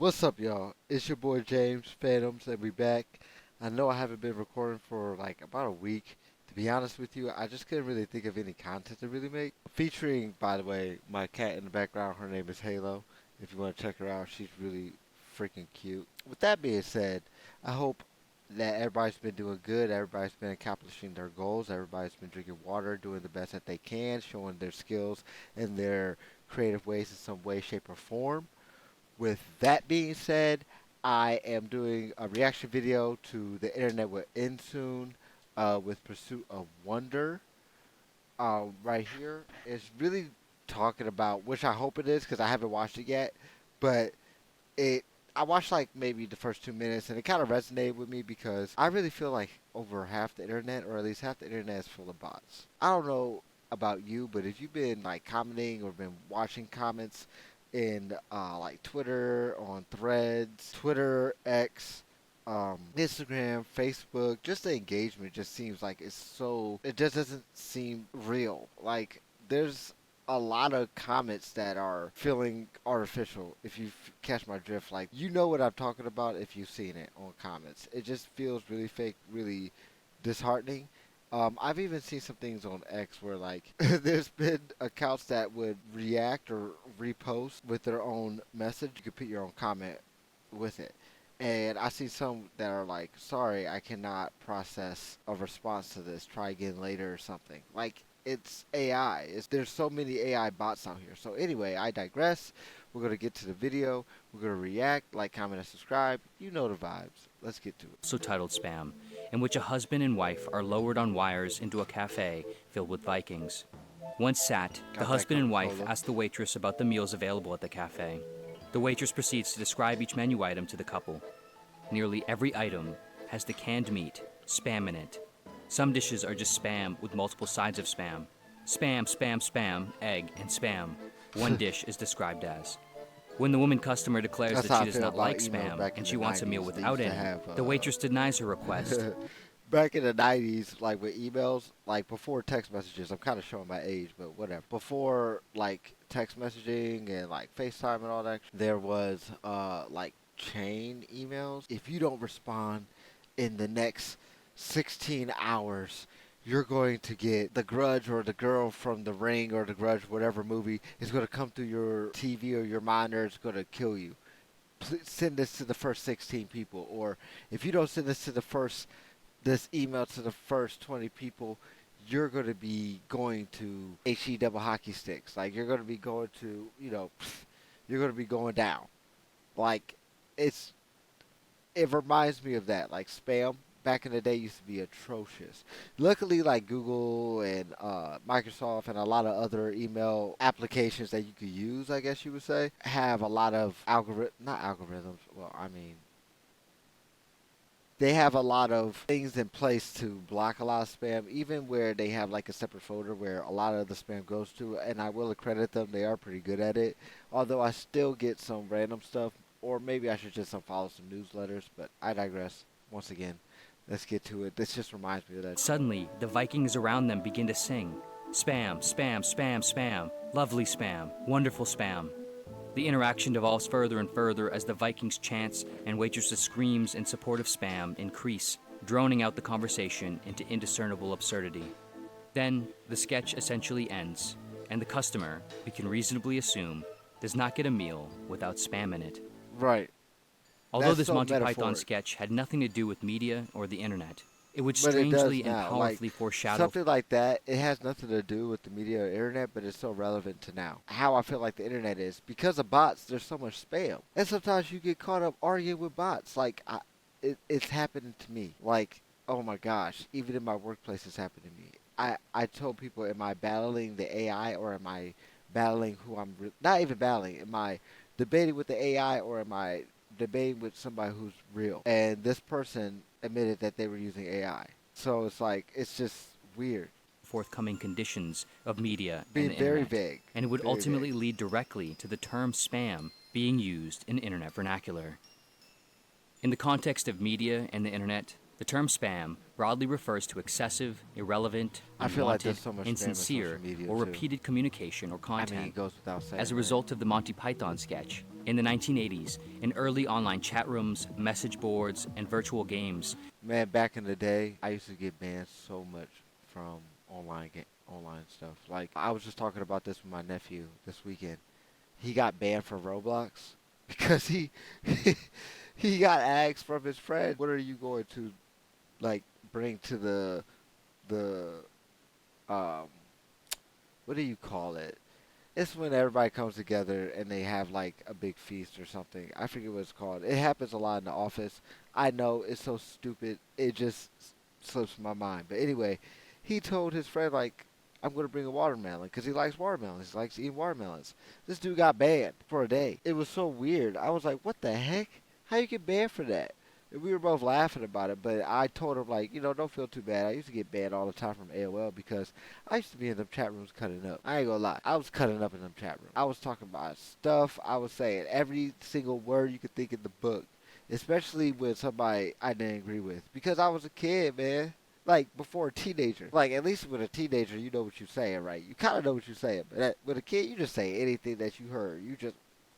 What's up, y'all? It's your boy James Phantoms, and we back. I know I haven't been recording for like about a week. To be honest with you, I just couldn't really think of any content to really make. Featuring, by the way, my cat in the background. Her name is Halo. If you want to check her out, she's really freaking cute. With that being said, I hope that everybody's been doing good. Everybody's been accomplishing their goals. Everybody's been drinking water, doing the best that they can, showing their skills and their creative ways in some way, shape, or form. With that being said, I am doing a reaction video to The Internet Will End Soon with Pursuit of Wonder. Right here is really talking about, which I hope it is because I haven't watched it yet, but it. I watched like maybe the first 2 minutes and it kind of resonated with me because I really feel like over half the internet, or at least half the internet, is full of bots. I don't know about you, but if you've been like commenting or been watching comments in like Twitter, on Threads, Twitter, X, Instagram, Facebook, just the engagement just seems like it's so. It just doesn't seem real. Like there's a lot of comments that are feeling artificial. If you catch my drift, like you know what I'm talking about if you've seen it on comments. It just feels really fake, really disheartening. I've even seen some things on X where like there's been accounts that would react or repost with their own message. You could put your own comment with it. And I see some that are like, sorry, I cannot process a response to this. Try again later or something. Like it's AI. There's so many AI bots out here. So anyway, I digress. We're gonna get to the video. We're gonna react, like, comment, and subscribe. You know the vibes. Let's get to it. Also titled Spam, in which a husband and wife are lowered on wires into a cafe filled with Vikings. Once sat, the husband and wife ask the waitress about the meals available at the cafe. The waitress proceeds to describe each menu item to the couple. Nearly every item has the canned meat, Spam, in it. Some dishes are just Spam with multiple sides of Spam. Spam, Spam, Spam, egg, and Spam. One dish is described as. When the woman customer declares that she does not like Spam and she wants a meal without any, the waitress denies her request. Back in the 90s, like with emails, like before text messages, I'm kind of showing my age, but whatever. Before like text messaging and like FaceTime and all that, there was like chain emails. If you don't respond in the next 16 hours, you're going to get The Grudge, or the girl from The Ring, or The Grudge, whatever movie, is going to come through your TV or your monitor. It's going to kill you. Please send this to the first 16 people. Or if you don't send this email to the first 20 people, you're going to be going to HE double hockey sticks. Like, you're going to be going to, you're going to be going down. Like, it reminds me of that. Like, spam back in the day used to be atrocious. Luckily, like Google and Microsoft and a lot of other email applications that you could use, I guess you would say, have a lot of not algorithms. Well, I mean, they have a lot of things in place to block a lot of spam, even where they have like a separate folder where a lot of the spam goes to, and I will accredit them. They are pretty good at it. Although I still get some random stuff, or maybe I should just unfollow some newsletters, but I digress. Once again, let's get to it. This just reminds me of that. Suddenly, the Vikings around them begin to sing. Spam, Spam, Spam, Spam. Lovely Spam. Wonderful Spam. The interaction devolves further and further as the Vikings' chants and waitresses' screams in support of Spam increase, droning out the conversation into indiscernible absurdity. Then, the sketch essentially ends, and the customer, we can reasonably assume, does not get a meal without Spam in it. Right. Although That's this so Monty Python metaphoric. sketch had nothing to do with media or the internet, it would But it does strangely and now. powerfully Like foreshadow something like that, it has nothing to do with the media or internet, but it's so relevant to now. How I feel like the internet is because of bots. There's so much spam, and sometimes you get caught up arguing with bots. Like it's happening to me. Like, oh my gosh, even in my workplace, it's happened to me. I told people, am I battling the AI, or am I battling who not even battling? Am I debating with the AI, or am I debating with somebody who's real? And this person admitted that they were using AI. So it's like, it's just weird. forthcoming conditions of media Being and the very internet, vague. and it would Very ultimately vague. lead directly to the term spam being used in internet vernacular. In the context of media and the internet, the term spam broadly refers to excessive, irrelevant, I feel like unwanted, there's so much spam in insincere, social media, or too. repeated communication or I content. mean, it goes without saying. As a result of the Monty Python sketch, In the 1980s, in early online chat rooms, message boards, and virtual games, Man, back in the day, I used to get banned so much from online stuff. Like I was just talking about this with my nephew this weekend. He got banned from Roblox because he got asked from his friend, "What are you going to like bring to the um what do you call it? It's when everybody comes together and they have like a big feast or something. I forget what it's called. It happens a lot in the office. I know it's so stupid. It just slips my mind. But anyway, he told his friend like, "I'm gonna bring a watermelon because he likes watermelons. He likes eating watermelons." This dude got banned for a day. It was so weird. I was like, "What the heck? How you get banned for that?" And we were both laughing about it, but I told him like, don't feel too bad. I used to get banned all the time from AOL because I used to be in them chat rooms cutting up. I ain't gonna lie. I was cutting up in them chat rooms. I was talking about stuff. I was saying every single word you could think in the book, especially with somebody I didn't agree with, because I was a kid, man. Like before a teenager. Like at least with a teenager, you know what you're saying, right? You kind of know what you're saying. But with a kid, you just say anything that you heard. You just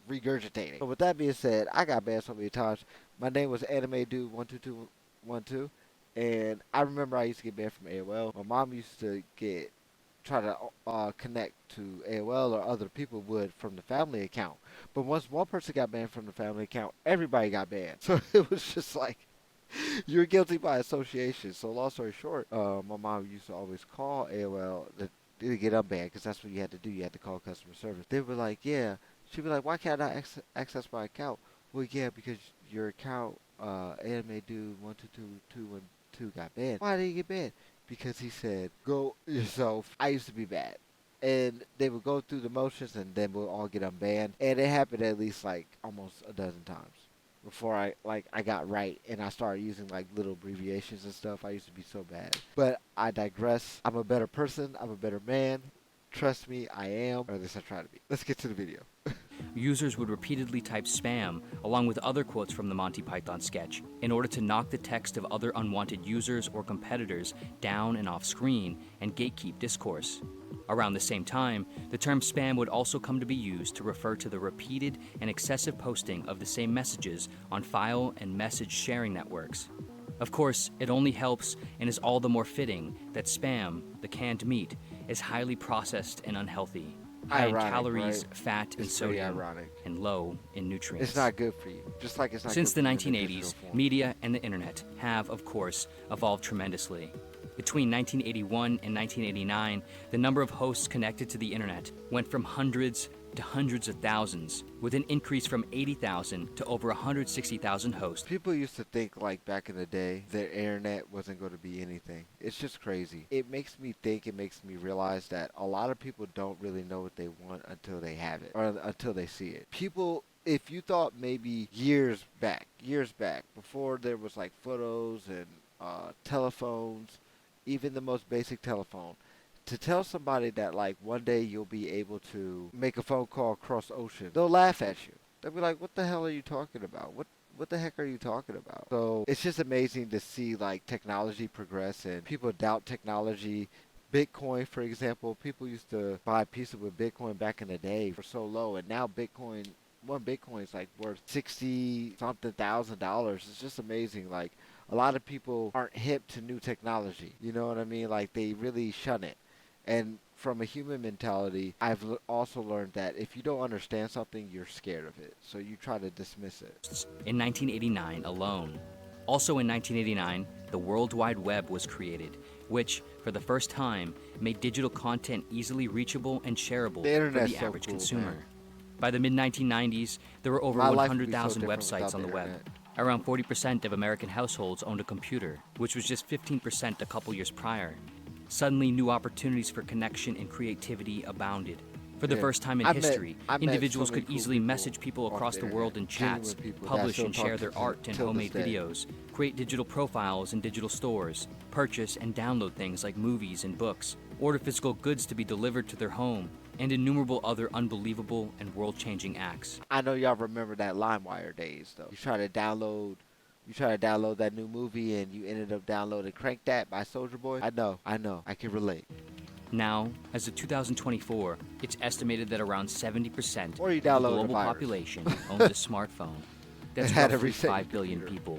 regurgitating. So with that being said, I got banned so many times. My name was Anime Dude 12212, and I remember I used to get banned from AOL. My mom used to try to connect to AOL or other people would from the family account. But once one person got banned from the family account, everybody got banned. So it was just like you're guilty by association. So long story short, my mom used to always call AOL to get unbanned because that's what you had to do. You had to call customer service. They were like, yeah. She'd be like, why can't I access my account? Well, yeah, because your account, Anime Dude 122212 got banned. Why did he get banned? Because he said, go yourself. I used to be bad. And they would go through the motions and then we'll all get unbanned. And it happened at least like almost a dozen times before I got right and I started using like little abbreviations and stuff. I used to be so bad. But I digress. I'm a better person. I'm a better man. Trust me, I am. Or at least I try to be. Let's get to the video. users would repeatedly type spam along with other quotes from the Monty Python sketch in order to knock the text of other unwanted users or competitors down and off screen and gatekeep discourse. Around the same time, the term spam would also come to be used to refer to the repeated and excessive posting of the same messages on file and message sharing networks. Of course, it only helps and is all the more fitting that spam, the canned meat, is highly processed and unhealthy, high in calories, right? fat, and sodium, and low in nutrients. It's not good for you, just like it's not Since the good for you 1980s, media and the internet have, of course, evolved tremendously. Between 1981 and 1989, the number of hosts connected to the internet went from hundreds to hundreds of thousands, with an increase from 80,000 to over 160,000 hosts. People used to think like back in the day that internet wasn't going to be anything. It's just crazy. It makes me think, it makes me realize that a lot of people don't really know what they want until they have it or until they see it. People, if you thought maybe years back, before there was like photos and telephones, even the most basic telephone, to tell somebody that like one day you'll be able to make a phone call across the ocean, they'll laugh at you. They'll be like, "What the hell are you talking about? What the heck are you talking about?" So it's just amazing to see like technology progress and people doubt technology. Bitcoin, for example, people used to buy pieces with Bitcoin back in the day for so low, and now one Bitcoin is like worth 60 something $1,000. It's just amazing. Like a lot of people aren't hip to new technology. You know what I mean? Like they really shun it. And from a human mentality, I've also learned that if you don't understand something, you're scared of it. So you try to dismiss it. In 1989 alone. Also in 1989, the World Wide Web was created, which, for the first time, made digital content easily reachable and shareable for the average consumer. Man. By the mid-1990s, there were over My life would be 100,000 so different websites without on the the web. internet. Around 40% of American households owned a computer, which was just 15% a couple years prior. Suddenly, new opportunities for connection and creativity abounded. For the first time in history, individuals could easily message people across the world in chats, publish and share their art and homemade videos, create digital profiles in digital stores, purchase and download things like movies and books, order physical goods to be delivered to their home, and innumerable other unbelievable and world-changing acts. I know y'all remember that LimeWire days, though. You try to download that new movie and you ended up downloading Crank That by Soulja Boy. I know, I can relate. Now, as of 2024, it's estimated that around 70% Or you of the download global a virus. population owns a smartphone. That's Had roughly every single 5 billion computer. people.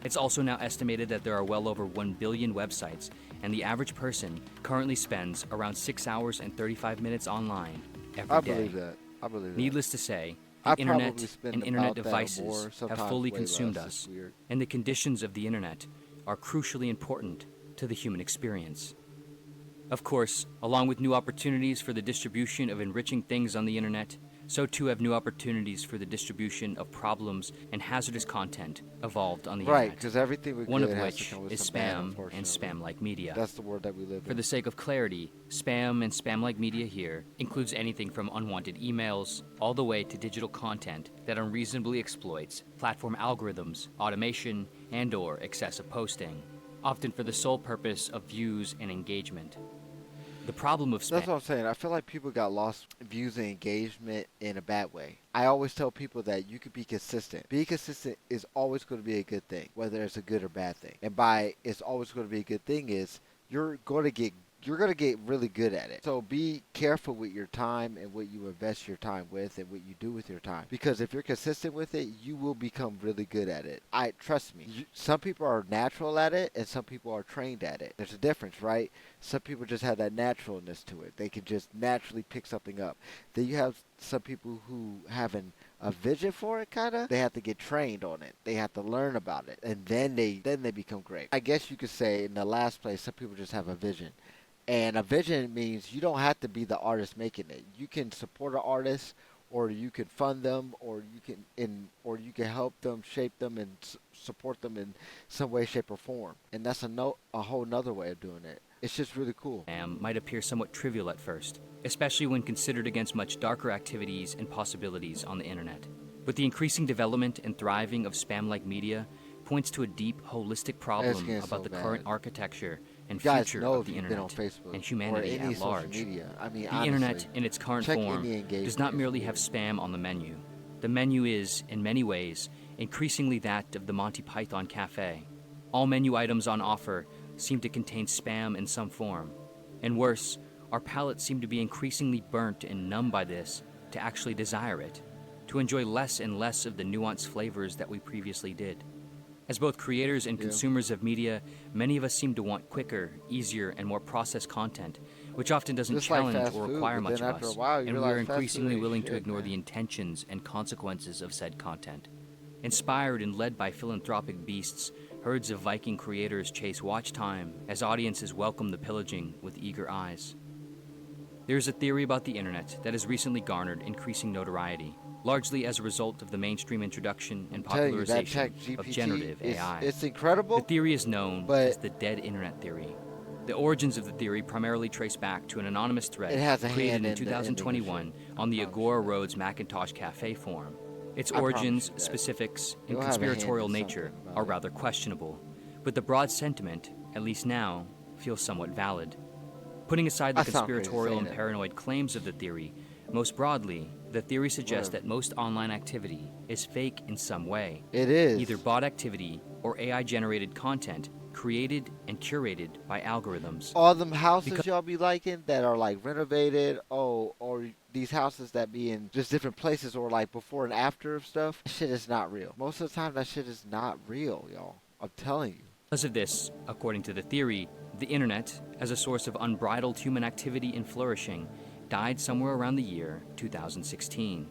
It's also now estimated that there are well over 1 billion websites, and the average person currently spends around 6 hours and 35 minutes online every I day. believe that. I believe that. Needless to say, I the probably internet spend and about internet that or devices more, have sometimes fully way consumed less. us, It's weird. and the conditions of the internet are crucially important to the human experience. Of course, along with new opportunities for the distribution of enriching things on the internet, so too have new opportunities for the distribution of problems and hazardous content evolved on the Right, internet. because everything we One good of has to which come with is some bad, spam and unfortunately. spam-like media. That's the word that we live For in. the sake of clarity, spam and spam-like media here includes anything from unwanted emails all the way to digital content that unreasonably exploits platform algorithms, automation, and/or excessive posting, often for the sole purpose of views and engagement. The problem of That's spam what I'm saying. I feel like people got lost views and engagement in a bad way. I always tell people that you could be consistent. Being consistent is always going to be a good thing, whether it's a good or bad thing. And by it's always going to be a good thing is you're going to get really good at it. So be careful with your time and what you invest your time with and what you do with your time. Because if you're consistent with it, you will become really good at it. Trust me. Some people are natural at it and some people are trained at it. There's a difference, right? Some people just have that naturalness to it. They can just naturally pick something up. Then you have some people who have a vision for it, kind of. They have to get trained on it. They have to learn about it, and then they become great. I guess you could say in the last place, some people just have a vision. And a vision means you don't have to be the artist making it. You can support an artist, or you can fund them, or you can help them, shape them, and support them in some way, shape, or form. And that's a whole nother way of doing it. It's just really cool. might appear somewhat trivial at first, especially when considered against much darker activities and possibilities on the internet. But the increasing development and thriving of spam-like media points to a deep, holistic problem getting about so the bad. current architecture and You guys future know of if the you've been internet on Facebook and or humanity any at social large. media. I mean, The honestly, internet in its current check form any engagement. does not It's merely weird. have spam on the menu. The menu is, in many ways, increasingly that of the Monty Python cafe. All menu items on offer seem to contain spam in some form. And worse, our palates seem to be increasingly burnt and numb by this to actually desire it, to enjoy less and less of the nuanced flavors that we previously did. As both creators and consumers of media, many of us seem to want quicker, easier, and more processed content, which often doesn't Just like challenge fast or food, require but much then of after a us, while, you and we realize are fast food increasingly ain't willing to shit, ignore man. the intentions and consequences of said content. Inspired and led by philanthropic beasts, herds of Viking creators chase watch time as audiences welcome the pillaging with eager eyes. There is a theory about the internet that has recently garnered increasing notoriety, largely as a result of the mainstream introduction and I'm telling you, that popularization of ChatGPT generative is AI. it's incredible. The theory is known but as the dead internet theory. The origins of the theory primarily trace back to an anonymous thread It has a created hand in in the ending of 2021 shit. on the I promise Agora you that. Roads Macintosh Cafe forum. Its I promise origins, you that. specifics, and It'll have a hand in conspiratorial nature something about are it. rather questionable, but the broad sentiment, at least now, feels somewhat valid. Putting aside the I sound crazy conspiratorial saying and it. paranoid claims of the theory, most broadly, the theory suggests Whatever. that most online activity is fake in some way, It is. either bot activity or AI-generated content created and curated by algorithms. All them houses Because- y'all be liking that are like renovated, or these houses that be in just different places, or like before and after of stuff. That shit is not real. Most of the time, that shit is not real, y'all. I'm telling you. Because of this, according to the theory, the internet, as a source of unbridled human activity and flourishing, died somewhere around the year 2016.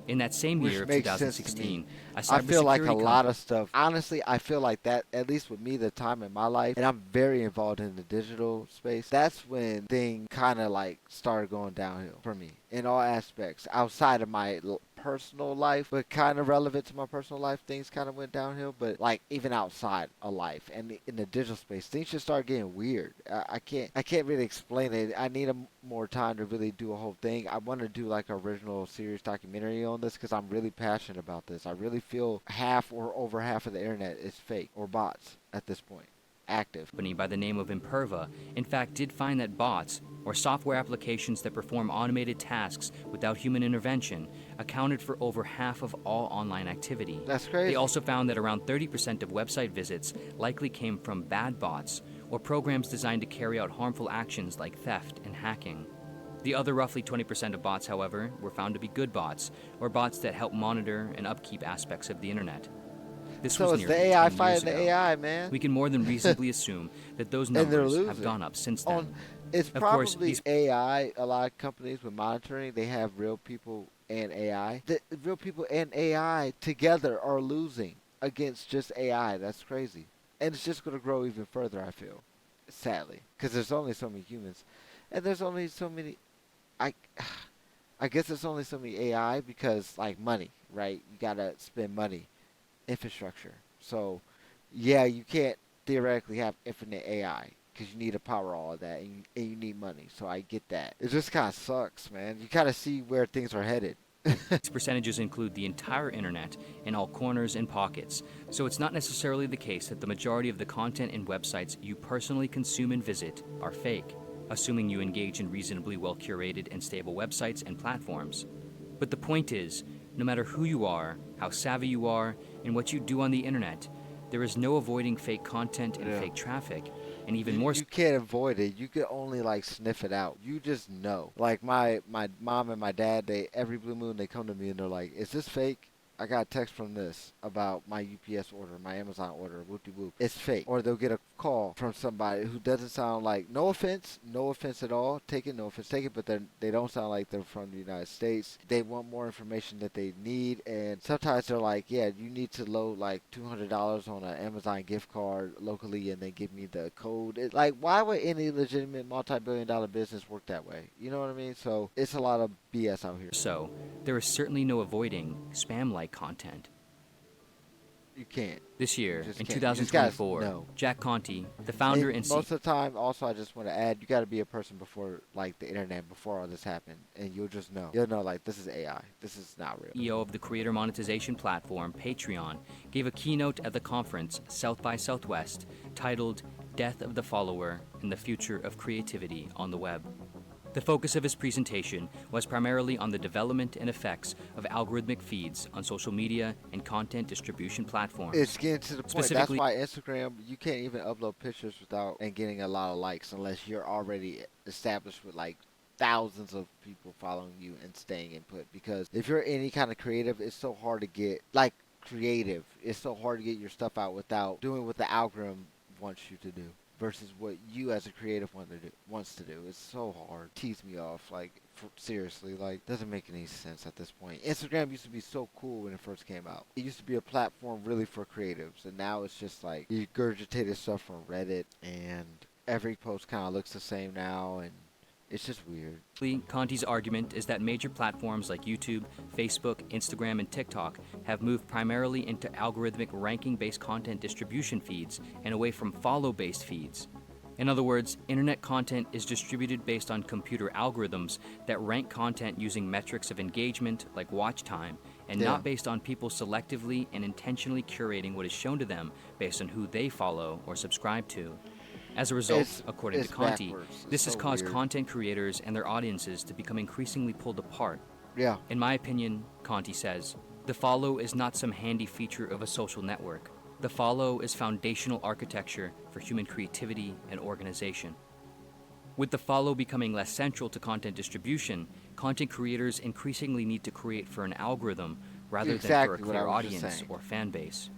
In that same Which year of makes sense to 2016, me. a I feel like a cybersecurity lot company of stuff. Honestly, I feel like that, at least with me, the time in my life, and I'm very involved in the digital space, that's when things kind of like started going downhill for me in all aspects outside of my personal life, but kind of relevant to my personal life. Things kind of went downhill, but like even outside of life and in the digital space, things just start getting weird. I can't really explain it. I need more time to really do a whole thing. I want to do like an original series documentary on this because I'm really passionate about this. I really feel half or over half of the internet is fake or bots at this point. Active. by the name of Imperva, in fact, did find that bots, or software applications that perform automated tasks without human intervention, accounted for over half of all online activity. That's crazy. They also found that around 30% of website visits likely came from bad bots, or programs designed to carry out harmful actions like theft and hacking. The other roughly 20% of bots, however, were found to be good bots, or bots that help monitor and upkeep aspects of the internet. This So was it's the nearly AI 10 years fighting the ago. AI, man. We can more than reasonably assume that those And they're numbers have losing. gone up since On then. It's Of course, probably these AI. A lot of companies with monitoring, they have real people and AI. The real people and AI together are losing against just AI. That's crazy, and it's just going to grow even further. I feel, sadly, because there's only so many humans, and there's only so many. I, I guess it's only so many AI because like money, right? You gotta spend money, infrastructure. So, yeah, you can't theoretically have infinite AI because you need to power all of that, and you need money. So I get that. It just kind of sucks, man. You kind of see where things are headed. percentages include the entire internet in all corners and pockets, so it's not necessarily the case that the majority of the content and websites you personally consume and visit are fake, assuming you engage in reasonably well curated and stable websites and platforms. But the point is, no matter who you are, how savvy you are, and what you do on the internet, there is no avoiding fake content and Yeah. fake traffic, and even You more you can't avoid it. You can only like sniff it out. You just know. Like my mom and my dad, they every blue moon they come to me and they're like, "Is this fake?" I got a text from this about my UPS order, my Amazon order, whoop de whoop. It's fake. Or they'll get a call from somebody who doesn't sound like, no offense at all, take it, no offense, take it, but they don't sound like they're from the United States. They want more information that they need, and sometimes they're like, yeah, you need to load like $200 on an Amazon gift card locally and then give me the code. Like, why would any legitimate multi-billion-dollar business work that way? You know what I mean? So it's a lot of BS out here. so, there is certainly no avoiding spam like content. You can't. This You year, just in can't. You just gotta 2024, know. Jack Conte, the founder and And CEO most of the time, also, I just want to add, you got to be a person before, like, the internet, before all this happened, and you'll just know. You'll know, like, this is AI. This is not real. CEO of the creator monetization platform Patreon, gave a keynote at the conference South by Southwest titled Death of the Follower and the Future of Creativity on the Web. The focus of his presentation was primarily on the development and effects of algorithmic feeds on social media and content distribution platforms. It's getting to the point. That's Specifically, why Instagram, you can't even upload pictures without and getting a lot of likes unless you're already established with, like, thousands of people following you and staying input. Because if you're any kind of creative, it's so hard to get, like, creative. It's so hard to get your stuff out without doing what the algorithm wants you to do versus what you as a creative wants to do. It's so hard. Tease me off, like, seriously, like, doesn't make any sense at this point. Instagram used to be so cool when it first came out. It used to be a platform really for creatives, and now it's just like you regurgitated stuff from Reddit, and every post kind of looks the same now, and it's just weird. Conti's argument is that major platforms like YouTube, Facebook, Instagram, and TikTok have moved primarily into algorithmic ranking-based content distribution feeds and away from follow-based feeds. In other words, internet content is distributed based on computer algorithms that rank content using metrics of engagement like watch time, and Yeah. not based on people selectively and intentionally curating what is shown to them based on who they follow or subscribe to. As a result, according to It's Conti, backwards. It's this has so caused weird. content creators and their audiences to become increasingly pulled apart. Yeah. In my opinion, Conti says, the follow is not some handy feature of a social network. The follow is foundational architecture for human creativity and organization. With the follow becoming less central to content distribution, content creators increasingly need to create for an algorithm rather than for a Exactly what I clear was just audience saying. or fan base.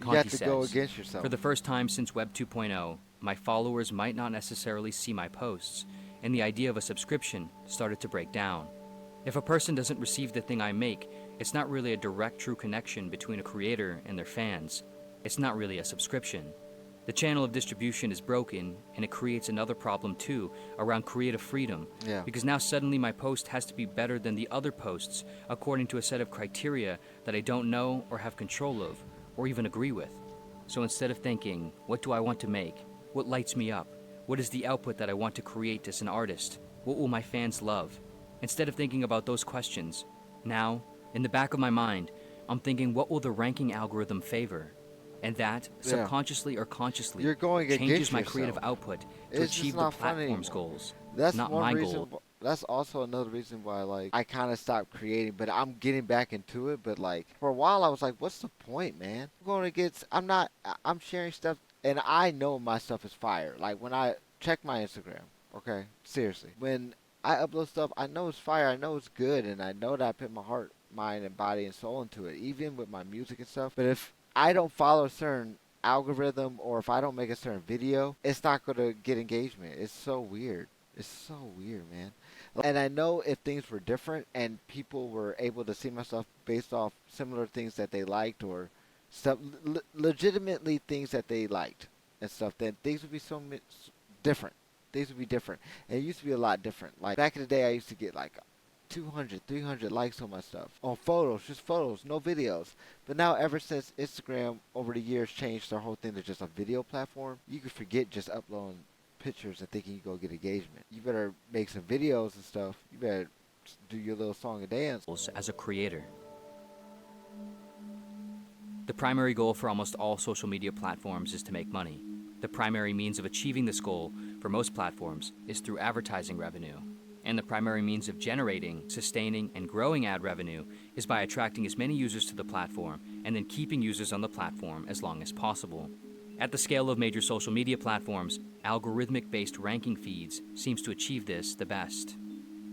You Conti have to go says, against yourself. for the first time since Web 2.0, my followers might not necessarily see my posts, and the idea of a subscription started to break down. If a person doesn't receive the thing I make, it's not really a direct true connection between a creator and their fans. It's not really a subscription. The channel of distribution is broken, and it creates another problem too around creative freedom, Yeah. because now suddenly my post has to be better than the other posts according to a set of criteria that I don't know or have control of, or even agree with. So instead of thinking, what do I want to make? What lights me up? What is the output that I want to create as an artist? What will my fans love? Instead of thinking about those questions, now, in the back of my mind, I'm thinking, what will the ranking algorithm favor? And that, Yeah. subconsciously or consciously, You're going changes against my yourself. creative output to It's just achieve the not fun platform's anymore. goals, That's not one my reason. goal. That's also another reason why, like, I kind of stopped creating, but I'm getting back into it. But like, for a while, I was like, "What's the point, man? I'm going against. I'm not. I'm sharing stuff And I know my stuff is fire. Like when I check my Instagram, okay, seriously, when I upload stuff, I know it's fire. I know it's good, and I know that I put my heart, mind, and body and soul into it, even with my music and stuff. But if I don't follow a certain algorithm, or if I don't make a certain video, it's not gonna get engagement. It's so weird. It's so weird, man. And I know if things were different and people were able to see my stuff based off similar things that they liked, or stuff, legitimately things that they liked and stuff, then things would be different. Things would be different. And it used to be a lot different. Like back in the day, I used to get like 200, 300 likes on my stuff. On photos, just photos, no videos. But now, ever since Instagram over the years changed their whole thing to just a video platform, you can forget just uploading pictures and thinking you go get engagement. You better make some videos and stuff. You better do your little song and dance. As a creator. The primary goal for almost all social media platforms is to make money. The primary means of achieving this goal for most platforms is through advertising revenue. And the primary means of generating, sustaining, and growing ad revenue is by attracting as many users to the platform and then keeping users on the platform as long as possible. At the scale of major social media platforms, algorithmic-based ranking feeds seems to achieve this the best.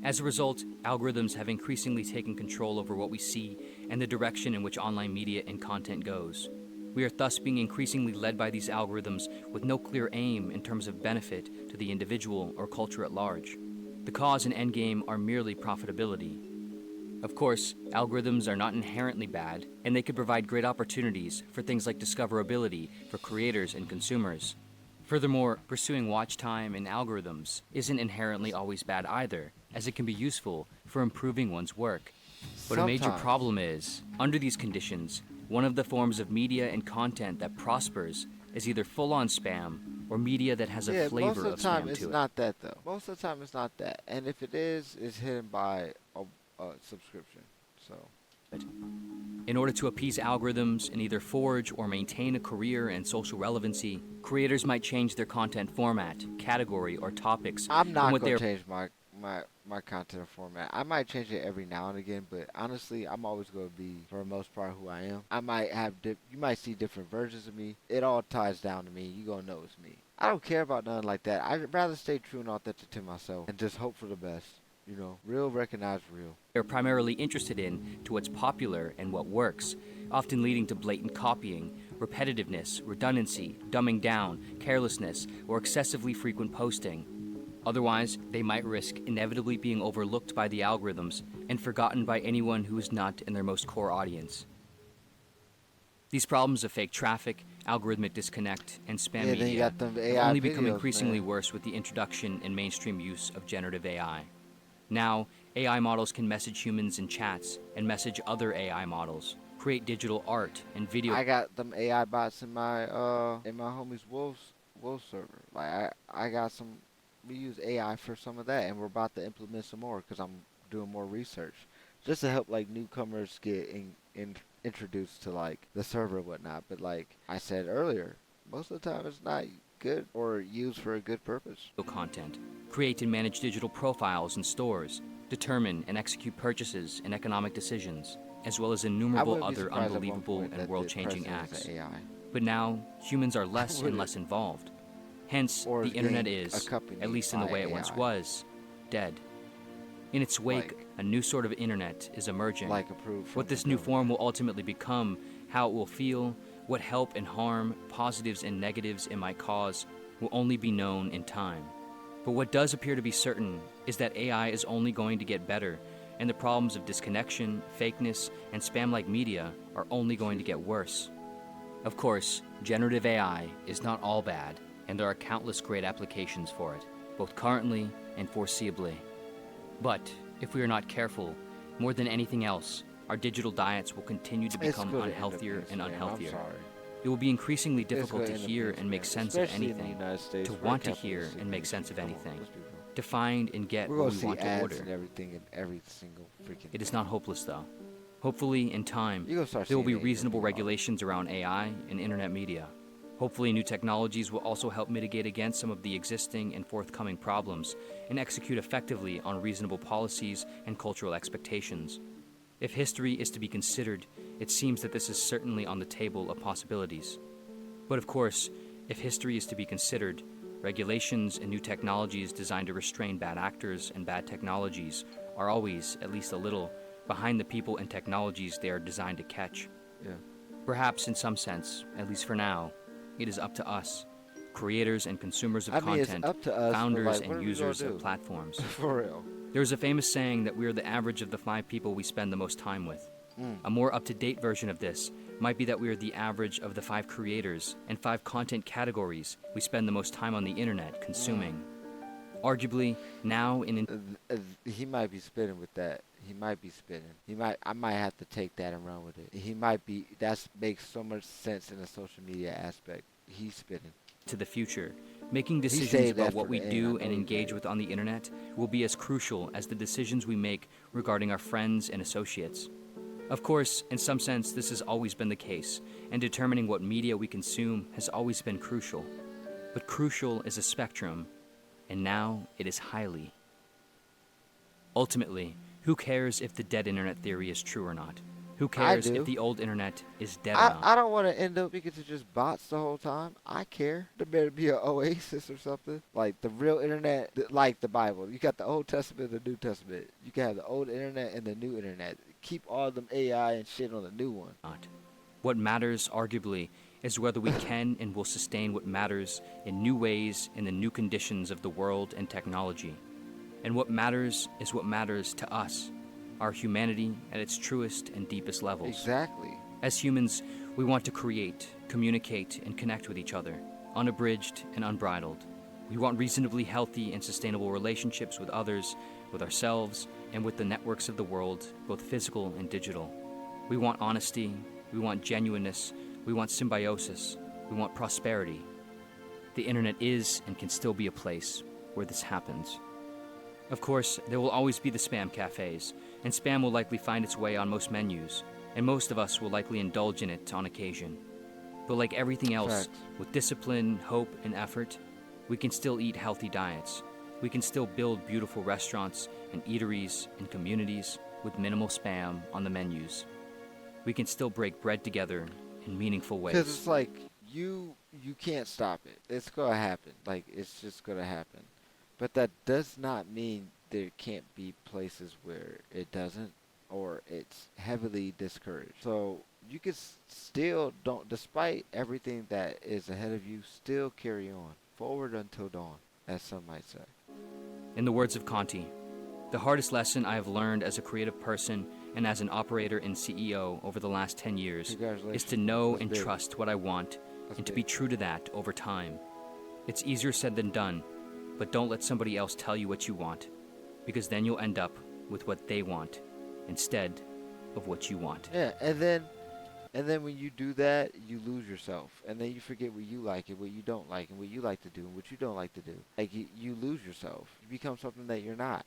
As a result, algorithms have increasingly taken control over what we see and the direction in which online media and content goes. We are thus being increasingly led by these algorithms with no clear aim in terms of benefit to the individual or culture at large. The cause and endgame are merely profitability. Of course, algorithms are not inherently bad, and they could provide great opportunities for things like discoverability for creators and consumers. Furthermore, pursuing watch time in algorithms isn't inherently always bad either, as it can be useful for improving one's work. But a major problem is, under these conditions, one of the forms of media and content that prospers is either full-on spam or media that has a flavor of spam to it. Most of the time it's not that though. Most of the time it's not that. And if it is, it's hidden by a subscription. So in order to appease algorithms and either forge or maintain a career in social relevancy, creators might change their content format, category, or topics. I'm not going to change my content format. I might change it every now and again, but honestly, I'm always going to be, for the most part, who I am. I might have, you might see different versions of me. It all ties down to me. You're going to know it's me. I don't care about nothing like that. I'd rather stay true and authentic to myself and just hope for the best. You know, real recognize real. They're primarily interested in to what's popular and what works, often leading to blatant copying, repetitiveness, redundancy, dumbing down, carelessness, or excessively frequent posting. Otherwise, they might risk inevitably being overlooked by the algorithms and forgotten by anyone who is not in their most core audience. These problems of fake traffic, algorithmic disconnect, and spam media have only become increasingly worse with the introduction and mainstream use of generative AI. Now, AI models can message humans in chats and message other AI models, create digital art and video. I got them AI bots in my homie's Wolf server. Like I got some. We use AI for some of that, and we're about to implement some more because I'm doing more research just to help like newcomers get introduced to like the server and whatnot. But like I said earlier, most of the time it's not good or used for a good purpose. Content. Create and manage digital profiles in stores, determine and execute purchases and economic decisions, as well as innumerable other unbelievable and world-changing acts. But now, humans are less and less involved. Hence, the internet is, at least in the way it once was, dead. In its wake, a new sort of internet is emerging. What this new form will ultimately become, how it will feel, what help and harm, positives and negatives it might cause, will only be known in time. But what does appear to be certain is that AI is only going to get better, and the problems of disconnection, fakeness, and spam-like media are only going to get worse. Of course, generative AI is not all bad, and there are countless great applications for it, both currently and foreseeably. But if we are not careful, more than anything else, our digital diets will continue to become unhealthier and unhealthier. It will be increasingly difficult to hear and make sense of anything, to want to hear and make sense of anything, to find and get what we want to order. It is not hopeless, though. Hopefully, in time, there will be reasonable regulations around AI and internet media. Hopefully, new technologies will also help mitigate against some of the existing and forthcoming problems and execute effectively on reasonable policies and cultural expectations. If history is to be considered, it seems that this is certainly on the table of possibilities. But of course, If history is to be considered, regulations and new technologies designed to restrain bad actors and bad technologies are always, at least a little, behind the people and technologies they are designed to catch. Yeah. Perhaps in some sense, at least for now, it is up to us, creators and consumers of I mean, content, it's up to us, founders but like, and what are we users gonna of do? platforms. For real. There is a famous saying that we are the average of the 5 people we spend the most time with. Mm. A more up-to-date version of this might be that we are the average of the 5 creators and 5 content categories we spend the most time on the internet consuming. Arguably, now He might be spinning with that. He might be spinning. I might have to take that and run with it. He might be. That makes so much sense in the social media aspect. He's spinning. to the future, making He decisions saved that about for what we the end. do I and know he engage did. with on the internet will be as crucial as the decisions we make regarding our friends and associates. Of course, in some sense, this has always been the case, and determining what media we consume has always been crucial. But crucial is a spectrum, and now it is highly. Ultimately, who cares if the dead internet theory is true or not? Who cares do. if the old internet is dead or I not? don't want to end up because it's just bots the whole time. I care. There better be an oasis or something. Like the real internet, like the Bible. You got the Old Testament and the New Testament. You can have the old internet and the new internet. Keep all them AI and shit on the new one. Not. What matters, arguably, is whether we can and will sustain what matters in new ways in the new conditions of the world and technology. And what matters is what matters to us, our humanity at its truest and deepest levels. Exactly. As humans, we want to create, communicate, and connect with each other, unabridged and unbridled. We want reasonably healthy and sustainable relationships with others, with ourselves, and with the networks of the world, both physical and digital. We want honesty, we want genuineness, we want symbiosis, we want prosperity. The internet is and can still be a place where this happens. Of course, there will always be the spam cafes, and spam will likely find its way on most menus, and most of us will likely indulge in it on occasion. But like everything else, Facts. with discipline, hope, and effort, we can still eat healthy diets. We can still build beautiful restaurants and eateries and communities with minimal spam on the menus. We can still break bread together in meaningful ways. Because it's like you can't stop it. It's gonna happen. Like it's just gonna happen. But that does not mean there can't be places where it doesn't, or it's heavily discouraged. So you can still don't, despite everything that is ahead of you, still carry on forward until dawn, as some might say. In the words of Conti, the hardest lesson I have learned as a creative person and as an operator and CEO over the last 10 years is Congratulations. to know That's and big. trust what I want That's and to big. be true to that over time. It's easier said than done, but don't let somebody else tell you what you want, because then you'll end up with what they want instead of what you want. Yeah, and then when you do that, you lose yourself, and then you forget what you like and what you don't like, and what you like to do and what you don't like to do. Like you lose yourself. You become something that you're not.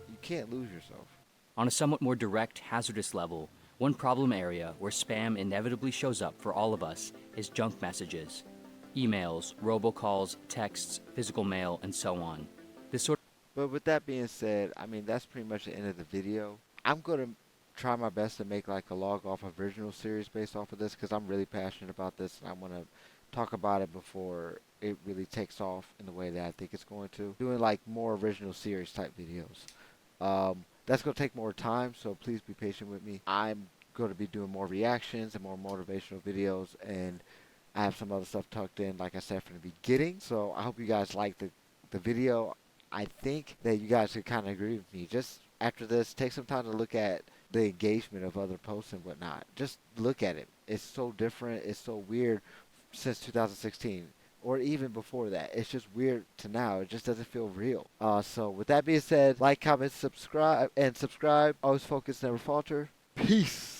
You can't lose yourself. On a somewhat more direct, hazardous level, one problem area where spam inevitably shows up for all of us is junk messages. Emails, robocalls, texts, physical mail, and so on. This sort But with that being said, I mean that's pretty much the end of the video. I'm gonna try my best to make like a log off original series based off of this because I'm really passionate about this and I want to talk about it before it really takes off in the way that I think it's going to. Doing like more original series type videos. That's going to take more time, so please be patient with me. I'm going to be doing more reactions and more motivational videos, and I have some other stuff tucked in, like I said, from the beginning. So I hope you guys like the video. I think that you guys could kind of agree with me. Just after this, take some time to look at the engagement of other posts and whatnot. Just look at it. It's so different. It's so weird since 2016. Or even before that. It's just weird to now. It just doesn't feel real. So with that being said, like, comment, subscribe, and subscribe. Always focus, never falter. Peace.